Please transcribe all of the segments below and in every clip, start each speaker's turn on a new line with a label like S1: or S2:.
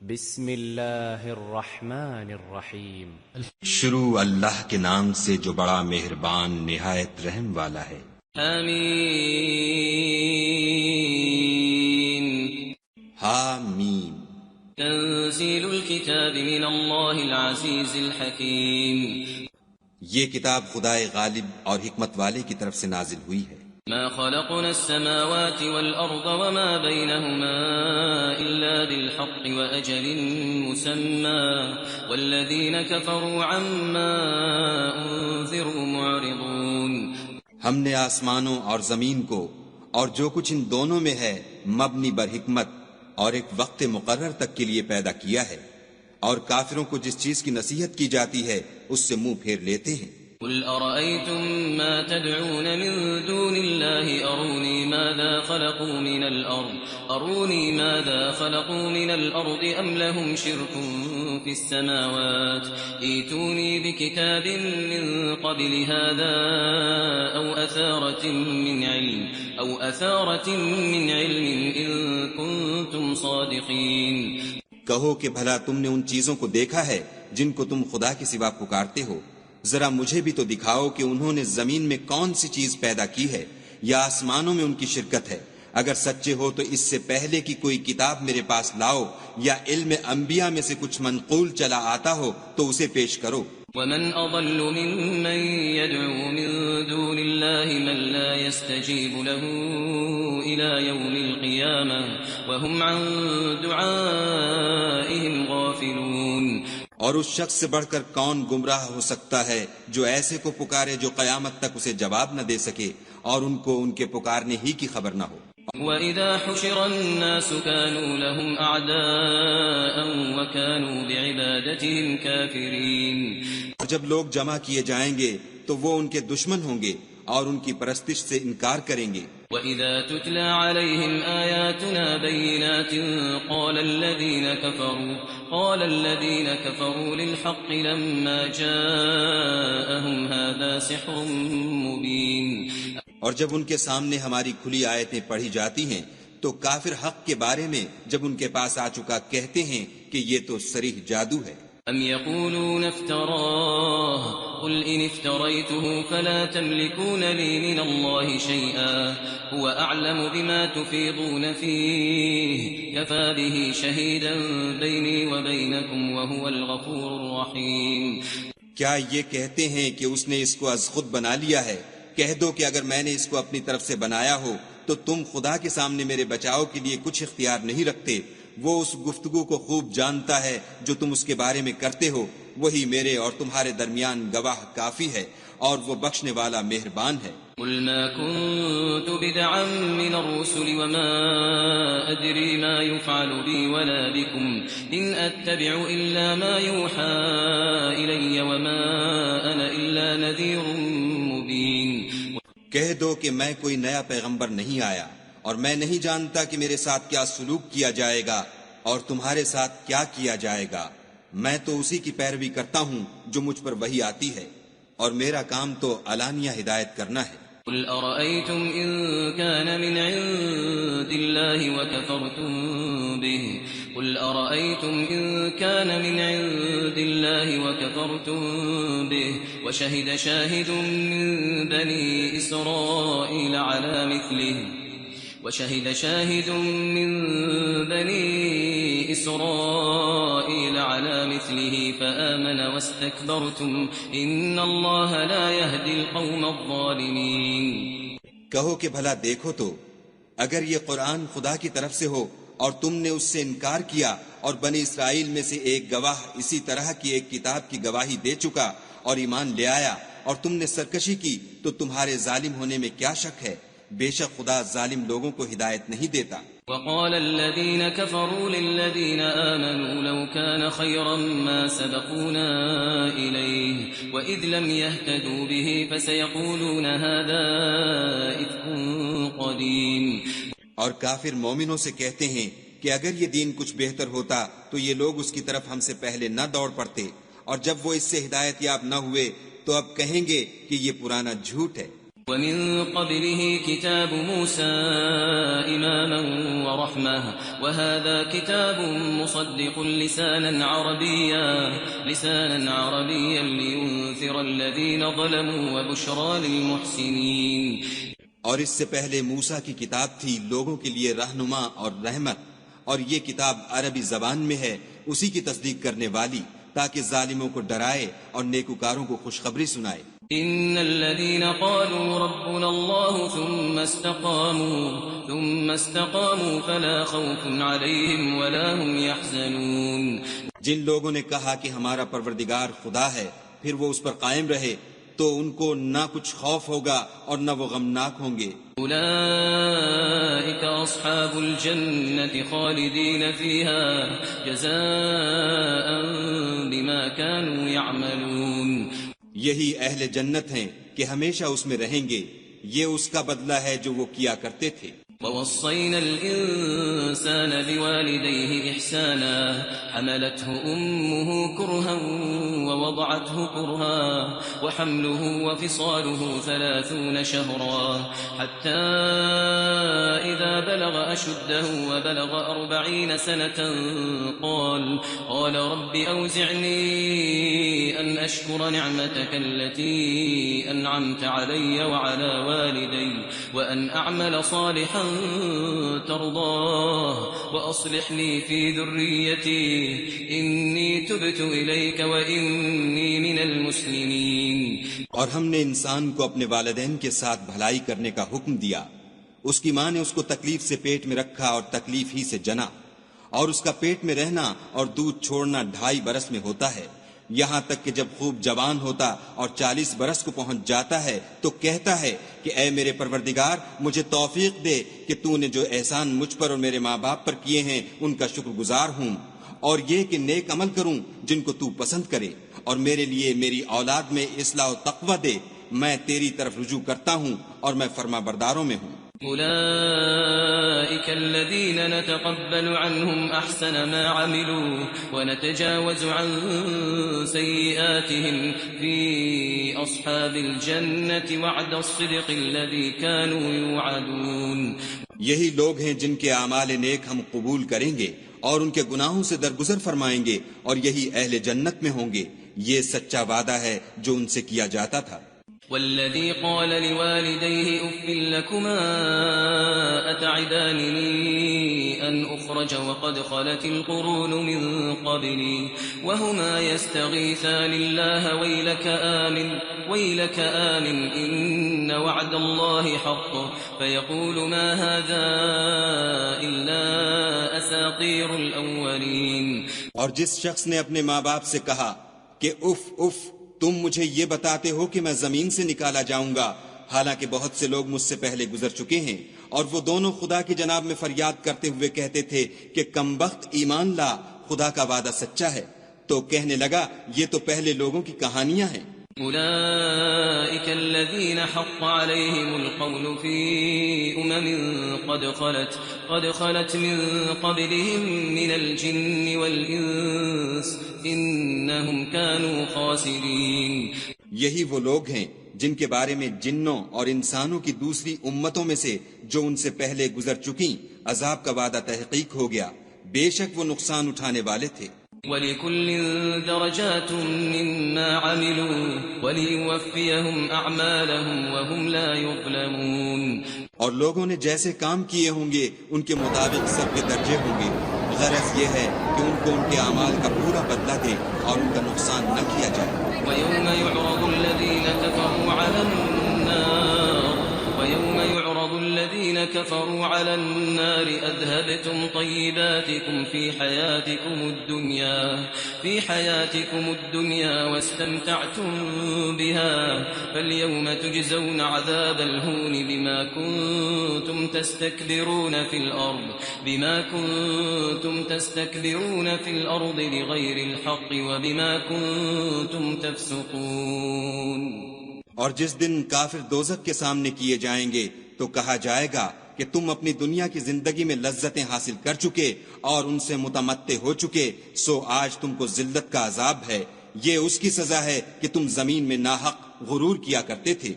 S1: بسم اللہ الرحمن الرحیم
S2: شروع اللہ کے نام سے جو بڑا مہربان نہایت رحم والا ہے۔
S3: حمیم
S2: حامیم
S3: تنزیل الكتاب من اللہ العزیز الحکیم
S2: یہ کتاب خدائے غالب اور حکمت والے کی طرف سے نازل ہوئی ہے۔
S3: ما خلقنا السماوات والأرض وما بينهما إلا بالحق وأجل مسمى والذين كفروا عما أنذروا معرضون۔
S2: ہم نے آسمانوں اور زمین کو اور جو کچھ ان دونوں میں ہے مبنی بر حکمت اور ایک وقت مقرر تک کے لیے پیدا کیا ہے، اور کافروں کو جس چیز کی نصیحت کی جاتی ہے اس سے منہ پھیر لیتے ہیں۔
S3: قل أرأيتم ما تدعون من دون الله أروني ماذا خلقوا من الأرض أم لهم شرك في السماوات ائتوني بكتاب من قبل هذا أو أثارة من علم إن كنتم صادقين۔
S2: کہو کہ بھلا تم نے ان چیزوں کو دیکھا ہے جن کو تم خدا کے سوا پکارتے ہو، ذرا مجھے بھی تو دکھاؤ کہ انہوں نے زمین میں کون سی چیز پیدا کی ہے یا آسمانوں میں ان کی شرکت ہے۔ اگر سچے ہو تو اس سے پہلے کی کوئی کتاب میرے پاس لاؤ، یا علم انبیاء میں سے کچھ منقول چلا آتا ہو تو اسے پیش کرو۔
S3: ومن أضل ممن يدعو من دون الله من لا يستجيب له إلى يوم القيامة وهم عن دعائهم غافلون۔
S2: اور اس شخص سے بڑھ کر کون گمراہ ہو سکتا ہے جو ایسے کو پکارے جو قیامت تک اسے جواب نہ دے سکے اور ان کو ان کے پکارنے ہی کی خبر نہ ہو۔
S3: وَإِذَا حُشِرَ النَّاسُ كَانُوا لَهُمْ أَعْدَاءً وَكَانُوا بِعِبَادَتِهِمْ كَافِرِينَ۔
S2: اور جب لوگ جمع کیے جائیں گے تو وہ ان کے دشمن ہوں گے اور ان کی پرستش سے انکار کریں گے۔
S3: وَإِذَا تُتْلَى عَلَيْهِمْ آيَاتُنَا بَيِّنَاتٍ قَالَ الَّذِينَ كَفَرُوا لِلْحَقِّ لَمَّا جَاءَهُمْ هَذَا سِحْرٌ مُبِينٌ۔
S2: اور جب ان کے سامنے ہماری کھلی آیتیں پڑھی جاتی ہیں تو کافر حق کے بارے میں جب ان کے پاس آ چکا کہتے ہیں کہ یہ تو صریح جادو ہے۔
S3: ام يقولون افتراه قل ان افتريته فلا تملكون لي من الله شيئا هو اعلم بما تفيضون فيه كفى به شهيدا بيني وبينكم وهو الغفور الرحيم۔
S2: کیا یہ کہتے ہیں کہ اس نے اس کو از خود بنا لیا ہے؟ کہہ دو کہ اگر میں نے اس کو اپنی طرف سے بنایا ہو تو تم خدا کے سامنے میرے بچاؤ کے لیے کچھ اختیار نہیں رکھتے۔ وہ اس گفتگو کو خوب جانتا ہے جو تم اس کے بارے میں کرتے ہو، وہی میرے اور تمہارے درمیان گواہ کافی ہے، اور وہ بخشنے والا مہربان ہے۔
S3: قل ما كنت بدعا من الرسل وما أدري ما يفعل بي ولا بكم إن أتبع إلا ما يوحى إلي وما أنا إلا نذير مبين۔
S2: کہہ دو کہ میں کوئی نیا پیغمبر نہیں آیا، اور میں نہیں جانتا کہ میرے ساتھ کیا سلوک کیا جائے گا اور تمہارے ساتھ کیا کیا جائے گا۔ میں تو اسی کی پیروی کرتا ہوں جو مجھ پر وحی آتی ہے، اور میرا کام تو علانیہ ہدایت کرنا ہے۔
S3: قل أرأيتم إن كان من عند الله وكفرتم به وشهد شاهد من بني إسرائيل على مثله فآمن واستكبرتم إن الله لا يهدي القوم الظالمين۔
S2: کہو کہ بھلا دیکھو تو اگر یہ قرآن خدا کی طرف سے ہو اور تم نے اس سے انکار کیا، اور بنی اسرائیل میں سے ایک گواہ اسی طرح کی ایک کتاب کی گواہی دے چکا اور ایمان لے آیا، اور تم نے سرکشی کی، تو تمہارے ظالم ہونے میں کیا شک ہے؟ بے شک خدا ظالم لوگوں کو ہدایت نہیں دیتا۔
S3: وقال الذين كفروا للذين آمنوا لو كان خيرا ما سبقونا إليه وإذ لم يهتدوا به فسيقولون هذا إفك قديم۔
S2: اور کافر مومنوں سے کہتے ہیں کہ اگر یہ دین کچھ بہتر ہوتا تو یہ لوگ اس کی طرف ہم سے پہلے نہ دوڑ پڑتے، اور جب وہ اس سے ہدایت یاب نہ ہوئے تو اب کہیں گے کہ یہ پرانا جھوٹ ہے۔
S3: ومن قبله كتاب موسى إماما ورحمة وهذا كتاب مصدق لسانا عربيا لينذر الذين ظلموا وبشرى للمحسنين.
S2: اور اس سے پہلے موسیٰ کی کتاب تھی لوگوں کے لیے رہنما اور رحمت، اور یہ کتاب عربی زبان میں ہے اسی کی تصدیق کرنے والی، تاکہ ظالموں کو ڈرائے اور نیکوکاروں کو خوشخبری سنائے.
S3: ان الذين قالوا ربنا الله ثم استقاموا فلا خوف عليهم ولا هم يحزنون.
S2: جن لوگوں نے کہا کہ ہمارا پروردگار خدا ہے، پھر وہ اس پر قائم رہے، تو ان کو نہ کچھ خوف ہوگا اور نہ وہ غمناک ہوں گے.
S3: اولئك اصحاب الجنة خالدين فيها جزاء بما كانوا يعملون.
S2: یہی اہل جنت ہیں کہ ہمیشہ اس میں رہیں گے، یہ اس کا بدلہ ہے جو وہ کیا کرتے تھے.
S3: ووصينا الإنسان بوالديه إحسانا حملته أمه كرها ووضعته كرها وحمله وفصاله 30 شهرا حتى إذا بلغ أشده وبلغ 40 سنة قال رب أوزعني أن أشكر نعمتك التي أنعمت علي وعلى والدي وأن أعمل صالحا ترضاه وأصلح لي في ذريتي إني تبت إليك وإني من المسلمين.
S2: اور ہم نے انسان کو اپنے والدین کے ساتھ بھلائی کرنے کا حکم دیا. اس کی ماں نے اس کو تکلیف سے پیٹ میں رکھا اور تکلیف ہی سے جنا، اور اس کا پیٹ میں رہنا اور دودھ چھوڑنا 2.5 برس میں ہوتا ہے، یہاں تک کہ جب خوب جوان ہوتا اور 40 برس کو پہنچ جاتا ہے تو کہتا ہے کہ اے میرے پروردگار، مجھے توفیق دے کہ تو نے جو احسان مجھ پر اور میرے ماں باپ پر کیے ہیں ان کا شکر گزار ہوں، اور یہ کہ نیک عمل کروں جن کو تو پسند کرے، اور میرے لیے میری اولاد میں اصلاح و تقوی دے. میں تیری طرف رجوع کرتا ہوں اور میں فرما برداروں میں ہوں.
S3: أولئك الذين نتقبل عنهم أحسن ما عملوا ونتجاوز عن سيئاتهم في أصحاب الجنة وعد الصدق الذي كانوا يوعدون.
S2: یہی لوگ ہیں جن کے اعمال نیک ہم قبول کریں گے اور ان کے گناہوں سے درگزر فرمائیں گے، اور یہی اہل جنت میں ہوں گے. یہ سچا وعدہ ہے جو ان سے کیا جاتا تھا.
S3: والذي قال لوالديه أف لكما أتعدانني أن أخرج وقد خلت القرون من قبلي وهما يستغيثان الله ويلك آمن إن وعد الله حق فيقول ما هذا إلا أساطير الأولين.
S2: اور جس شخص نے اپنے ماں باپ سے کہا کہ اف تم مجھے یہ بتاتے ہو کہ میں زمین سے نکالا جاؤں گا، حالانکہ بہت سے لوگ مجھ سے پہلے گزر چکے ہیں. اور وہ دونوں خدا کی جناب میں فریاد کرتے ہوئے کہتے تھے کہ کمبخت ایمان لا، خدا کا وعدہ سچا ہے. تو کہنے لگا یہ تو پہلے لوگوں کی کہانیاں ہیں.
S3: أولئك الذين حق عليهم القول في قد خلت من قبلهم من الجن والإنس إنهم كانوا خاسرين.
S2: یہی وہ لوگ ہیں جن کے بارے میں جنوں اور انسانوں کی دوسری امتوں میں سے جو ان سے پہلے گزر چکیں عذاب کا وعدہ تحقیق ہو گیا، بے شک وہ نقصان اٹھانے والے تھے.
S3: وَلِكُلٍّ دَرَجَاتٌ مِّمَّا عَمِلُوا وَلِيُوَفِّيَهُمْ أَعْمَالَهُمْ وَهُمْ لَا يُظْلَمُونَ.
S2: اور لوگوں نے جیسے کام کیے ہوں گے ان کے مطابق سب کے درجے ہوں گے. غرض یہ ہے کہ ان کو ان کے اعمال کا پورا بدلہ دے اور ان کا نقصان نہ کیا جائے.
S3: وَيَوْمَ يُعْرَضُ الَّذِينَ كَفَرُوا عَلَى النَّارِ أَذْهَبْتُمْ طَيِّبَاتِكُمْ في حياتكم الدنيا واستمتعتم بها فاليوم تجزون عذاب الهون بما كنتم تستكبرون في الأرض بغير الحق وبما كنتم تفسقون.
S2: اور جس دن کافر دوزخ کے سامنے کیے جائیں گے تو کہا جائے گا کہ تم اپنی دنیا کی زندگی میں لذتیں حاصل کر چکے اور ان سے متمتع ہو چکے، سو آج تم کو ذلت کا عذاب ہے. یہ اس کی سزا ہے کہ تم زمین میں ناحق غرور کیا کرتے تھے،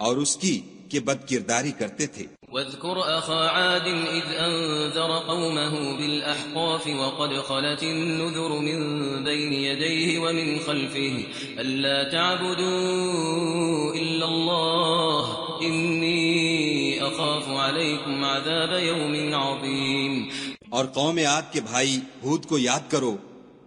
S2: اور اس کی کہ بد کرداری کرتے تھے۔
S3: واذكر أخا عاد إذ أنذر قومه بالأحقاف وقد خلت النذر من بين يديه ومن خلفه ألا تعبدوا إلا الله إني أخاف عليكم عذاب يوم عظيم۔
S2: اور قوم عاد کے بھائی ہود کو یاد کرو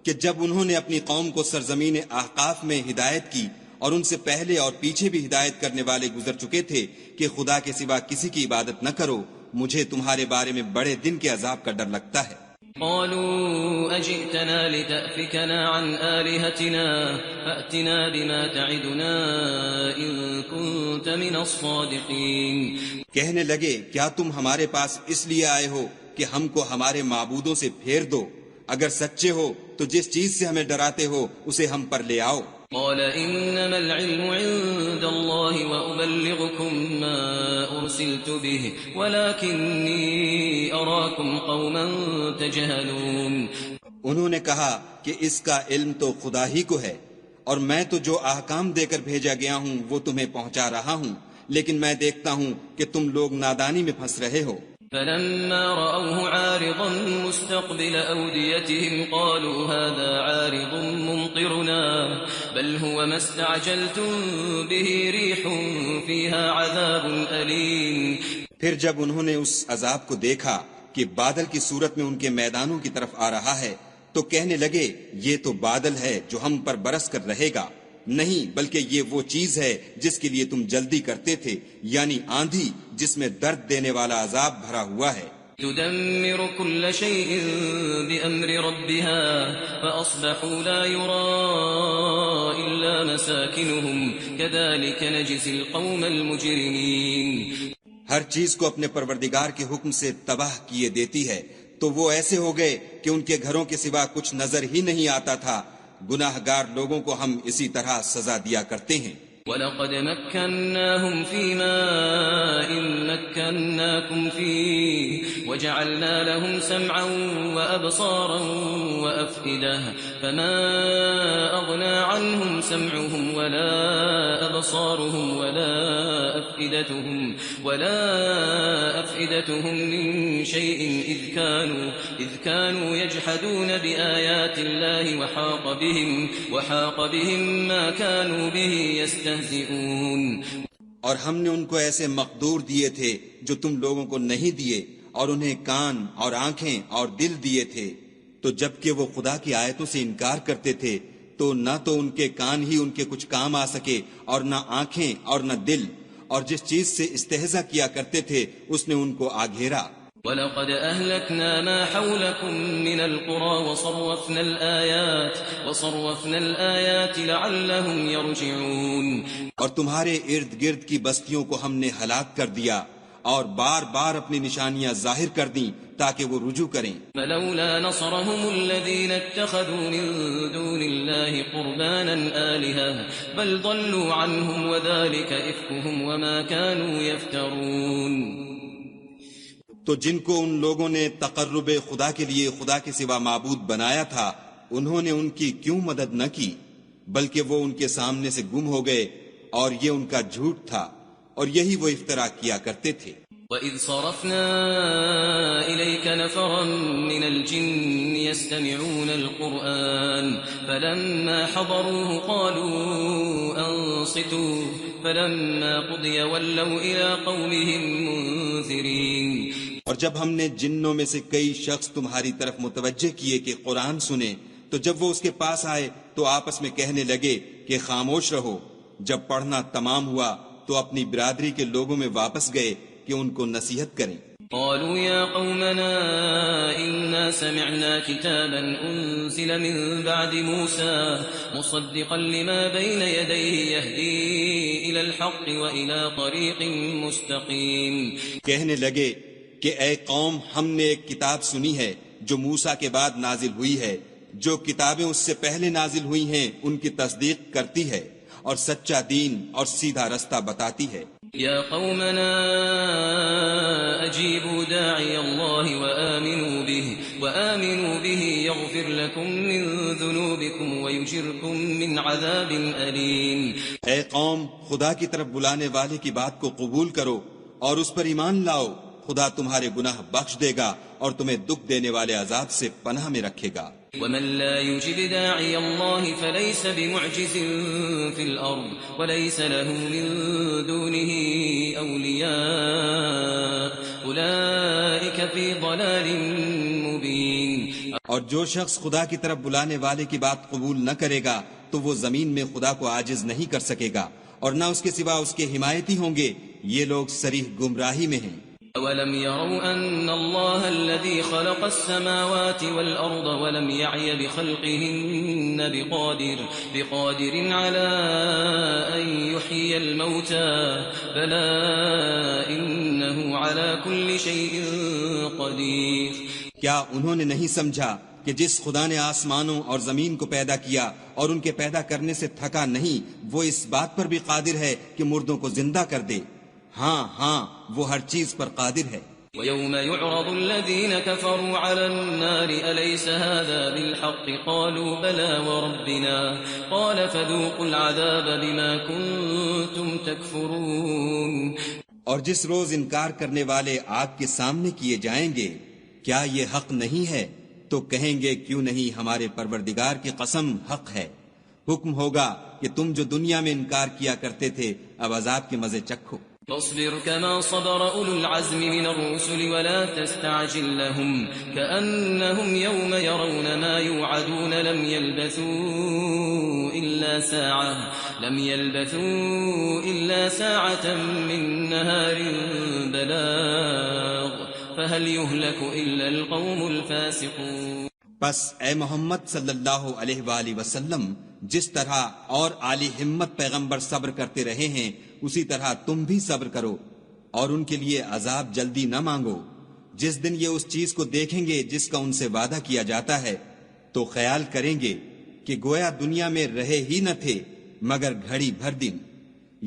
S2: کہ جب انہوں نے اپنی قوم کو سرزمین احقاف میں ہدایت کی اور ان سے پہلے اور پیچھے بھی ہدایت کرنے والے گزر چکے تھے کہ خدا کے سوا کسی کی عبادت نہ کرو، مجھے تمہارے بارے میں بڑے دن کے عذاب کا ڈر لگتا ہے۔
S3: قالوا أجئتنا لتأفكنا عن آلهتنا فأتنا بما تعدنا إن كنت من الصادقين۔
S2: کہنے لگے کیا تم ہمارے پاس اس لیے آئے ہو کہ ہم کو ہمارے معبودوں سے پھیر دو؟ اگر سچے ہو تو جس چیز سے ہمیں ڈراتے ہو اسے ہم پر لے آؤ۔
S3: قال إنما العلم عند الله وأبلغكم ما أرسلت به ولكني أراكم قوما تجهلون۔
S2: انہوں نے کہا کہ اس کا علم تو خدا ہی کو ہے اور میں تو جو احکام دے کر بھیجا گیا ہوں وہ تمہیں پہنچا رہا ہوں، لیکن میں دیکھتا ہوں کہ تم لوگ نادانی میں پھنس رہے ہو۔
S3: فلما رأوه عارضا مستقبل أوديتهم قالوا هذا عارض ممطرنا بل هو ما استعجلتم به ريح فيها عذاب أليم۔
S2: پھر جب انہوں نے اس عذاب کو دیکھا کہ بادل کی صورت میں ان کے میدانوں کی طرف آ رہا ہے تو کہنے لگے یہ تو بادل ہے جو ہم پر برس کر رہے گا، نہیں بلکہ یہ وہ چیز ہے جس کے لیے تم جلدی کرتے تھے، یعنی آندھی جس میں درد دینے والا عذاب بھرا ہوا ہے۔
S3: تدمر كل شيء بأمر ربها فأصبحوا لا يرى إلا مساكنهم كذلك نجزي القوم المجرمين۔
S2: ہر چیز کو اپنے پروردگار کے حکم سے تباہ کیے دیتی ہے، تو وہ ایسے ہو گئے کہ ان کے گھروں کے سوا کچھ نظر ہی نہیں آتا تھا۔ گناہ گار لوگوں کو ہم اسی طرح سزا دیا کرتے ہیں۔
S3: وَلَقَدْ مَكَّنَّاهُمْ فِي مَاءٍ مَكَّنَّاكُمْ فِيهِ وَجَعَلْنَا لَهُمْ سَمْعًا وَأَبْصَارًا وَأَفْئِدَةً فَمَا أَغْنَى عَنْهُمْ سَمْعُهُمْ وَلَا أَبْصَارُهُمْ وَلَا أَفْئِدَتُهُمْ مِنْ شَيْءٍ إِذْ كَانُوا يَجْحَدُونَ بِآيَاتِ اللَّهِ وَحَاقَ بِهِمْ مَا كَانُوا بِهِ يَسْتَهْزِئُونَ۔
S2: اور ہم نے ان کو ایسے مقدور دیے تھے جو تم لوگوں کو نہیں دیے، اور انہیں کان اور آنکھیں اور دل دیے تھے، تو جب کہ وہ خدا کی آیتوں سے انکار کرتے تھے تو نہ تو ان کے کان ہی ان کے کچھ کام آ سکے اور نہ آنکھیں اور نہ دل، اور جس چیز سے استہزا کیا کرتے تھے اس نے ان کو آ گھیرا۔
S3: وَلَقَدْ أَهْلَكْنَا مَا حَوْلَكُمْ مِنَ الْقُرَى وَصَرَّفْنَا الْآيَاتِ لَعَلَّهُمْ يَرْجِعُونَ۔
S2: اور تمہارے ارد گرد کی بستیوں کو ہم نے ہلاک کر دیا اور بار بار اپنی نشانیاں ظاہر کر دیں تاکہ وہ رجوع کریں۔
S3: فَلَوْلَا نَصَرَهُمُ الَّذِينَ اتَّخَذُوا مِن دُونِ اللَّهِ قُرْبَانًا آلِهَةً بَلْ ضَلُّوا عَنْهُمْ وَذَلِكَ إِفْكُهُمْ وَمَا كَانُوا يَفْتَرُونَ۔
S2: تو جن کو ان لوگوں نے تقرب خدا کے لیے خدا کے سوا معبود بنایا تھا انہوں نے ان کی کیوں مدد نہ کی، بلکہ وہ ان کے سامنے سے گم ہو گئے، اور یہ ان کا جھوٹ تھا اور یہی وہ افترا کیا کرتے تھے۔
S3: وَإِذْ صَرَفْنَا إِلَيْكَ نَفَرًا مِنَ الْجِنِّ يَسْتَمِعُونَ الْقُرْآنَ فَلَمَّا حَضَرُوهُ قَالُوا أَنصِتُوا فَلَمَّا قُضِيَ وَلَّوْا إِلَىٰ قَوْمِهِمْ مُنذِرِينَ۔
S2: اور جب ہم نے جنوں میں سے کئی شخص تمہاری طرف متوجہ کیے کہ قرآن سنیں تو جب وہ اس کے پاس آئے تو آپس میں کہنے لگے کہ خاموش رہو۔ جب پڑھنا تمام ہوا تو اپنی برادری کے لوگوں میں واپس گئے کہ ان کو نصیحت کریں۔
S3: قالوا يا قومنا إنا سمعنا كتابا أنزل من بعد موسى مصدقا لما بين يديه يهدي إلى الحق وإلى طريق مستقيم۔
S2: کہنے لگے کہ اے قوم، ہم نے ایک کتاب سنی ہے جو موسیٰ کے بعد نازل ہوئی ہے، جو کتابیں اس سے پہلے نازل ہوئی ہیں ان کی تصدیق کرتی ہے اور سچا دین اور سیدھا رستہ بتاتی ہے۔
S3: يا قومنا أجيبوا داعي الله وآمنوا به يغفر ويغفر لكم من ذنوبكم ويجركم من عذاب أليم.
S2: اے قوم، خدا کی طرف بلانے والے کی بات کو قبول کرو اور اس پر ایمان لاؤ، خدا تمہارے گناہ بخش دے گا اور تمہیں دکھ دینے والے عذاب سے پناہ میں رکھے گا.
S3: ومن لا يجب داعي الله فليس بمعجز في الأرض وليس له من دونه أولياء أولئك في ضلال مبين.
S2: اور جو شخص خدا کی طرف بلانے والے کی بات قبول نہ کرے گا تو وہ زمین میں خدا کو عاجز نہیں کر سکے گا اور نہ اس کے سوا اس کے حمایتی ہوں گے. یہ لوگ صریح گمراہی میں ہیں.
S3: أولم يروا أن الله الذي خلق السماوات والأرض ولم يعي بخلقهن بقادر على أن يحيي الموتى بلى إنه على كل شيء قدير.
S2: کیا انہوں نے نہیں سمجھا کہ جس خدا نے آسمانوں اور زمین کو پیدا کیا اور ان کے پیدا کرنے سے تھکا نہیں، وہ اس بات پر بھی قادر ہے کہ مردوں کو زندہ کر دے. ہاں وہ ہر چیز پر قادر ہے.
S3: وَيَوْمَ يُعْرَضُ الَّذِينَ كَفَرُوا عَلَى النَّارِ أَلَيْسَ هَذَا بِالْحَقِّ قَالُوا بَلَى وَرَبِّنَا قَالَ فَذُوقُوا الْعَذَابَ بِمَا كُنتُمْ تَكْفُرُونَ.
S2: اور جس روز انکار کرنے والے آگ کے سامنے کیے جائیں گے، کیا یہ حق نہیں ہے؟ تو کہیں گے کیوں نہیں، ہمارے پروردگار کی قسم حق ہے. حکم ہوگا کہ تم جو دنیا میں انکار کیا کرتے تھے اب عذاب کے مزے چکھو.
S3: فاصبر كما صبر أولو العزم من الرسل ولا تستعجل لهم كأنهم يوم يرون ما يوعدون لم يلبثوا إلا ساعة من نهار بلاغ فهل يهلك إلا القوم الفاسقون.
S2: بس اے محمد صلی اللہ علیہ وآلہ وسلم، جس طرح اور عالی ہمت پیغمبر صبر کرتے رہے ہیں اسی طرح تم بھی صبر کرو اور ان کے لیے عذاب جلدی نہ مانگو. جس دن یہ اس چیز کو دیکھیں گے جس کا ان سے وعدہ کیا جاتا ہے تو خیال کریں گے کہ گویا دنیا میں رہے ہی نہ تھے مگر گھڑی بھر دن.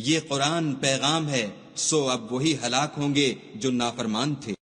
S2: یہ قرآن پیغام ہے، سو اب وہی ہلاک ہوں گے جو نافرمان تھے.